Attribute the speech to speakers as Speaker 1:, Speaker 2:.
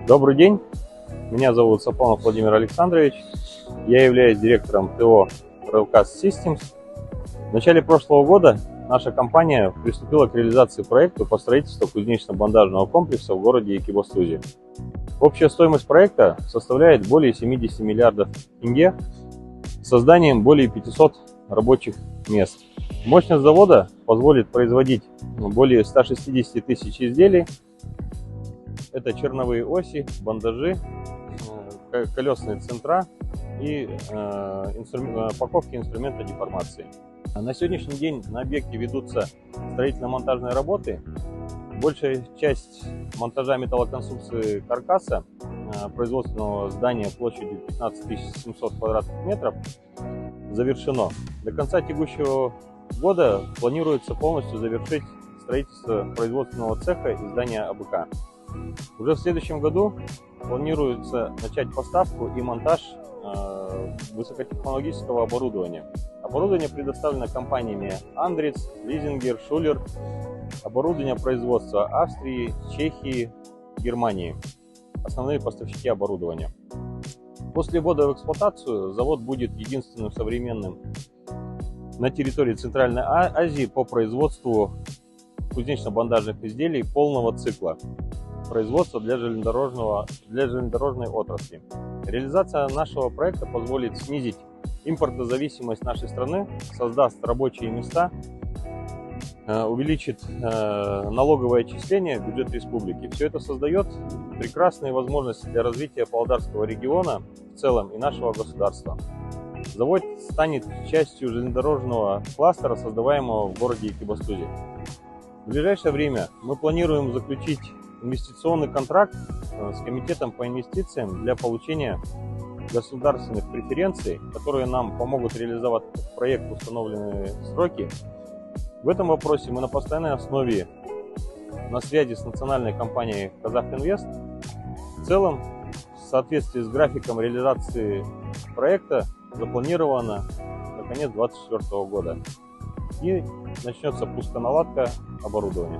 Speaker 1: Добрый день, меня зовут Сафонов Владимир Александрович, я являюсь директором ТО Railcast Systems. В начале прошлого года наша компания приступила к реализации проекта по строительству кузнечно-бандажного комплекса в городе Экибастузе. Общая стоимость проекта составляет более 70 миллиардов тенге с созданием более 500 рабочих мест. Мощность завода позволит производить более 160 тысяч изделий. Это черновые оси, бандажи, колесные центра и упаковки инструмента деформации. На сегодняшний день на объекте ведутся строительно-монтажные работы. Большая часть монтажа металлоконструкции каркаса производственного здания площадью 15 700 квадратных метров завершено. До конца текущего года планируется полностью завершить строительство производственного цеха и здания АБК. Уже в следующем году планируется начать поставку и монтаж высокотехнологического оборудования. Оборудование предоставлено компаниями Andritz, Leisinger, Schuler. Оборудование производства Австрии, Чехии, Германии. Основные поставщики оборудования. После ввода в эксплуатацию завод будет единственным современным на территории Центральной Азии по производству кузнечно-бандажных изделий полного цикла производства для железнодорожной отрасли. Реализация нашего проекта позволит снизить импортозависимость нашей страны, создаст рабочие места, увеличит налоговое отчисление в бюджет республики. Все это создает прекрасные возможности для развития Павлодарского региона в целом и нашего государства. Завод станет частью железнодорожного кластера, создаваемого в городе Экибастузе. В ближайшее время мы планируем заключить инвестиционный контракт с Комитетом по инвестициям для получения государственных преференций, которые нам помогут реализовать проект в установленные сроки. В этом вопросе мы на постоянной основе на связи с национальной компанией Казахинвест. В целом, в соответствии с графиком реализации проекта, запланировано на конец 2024 года. И начнется пусконаладка оборудования.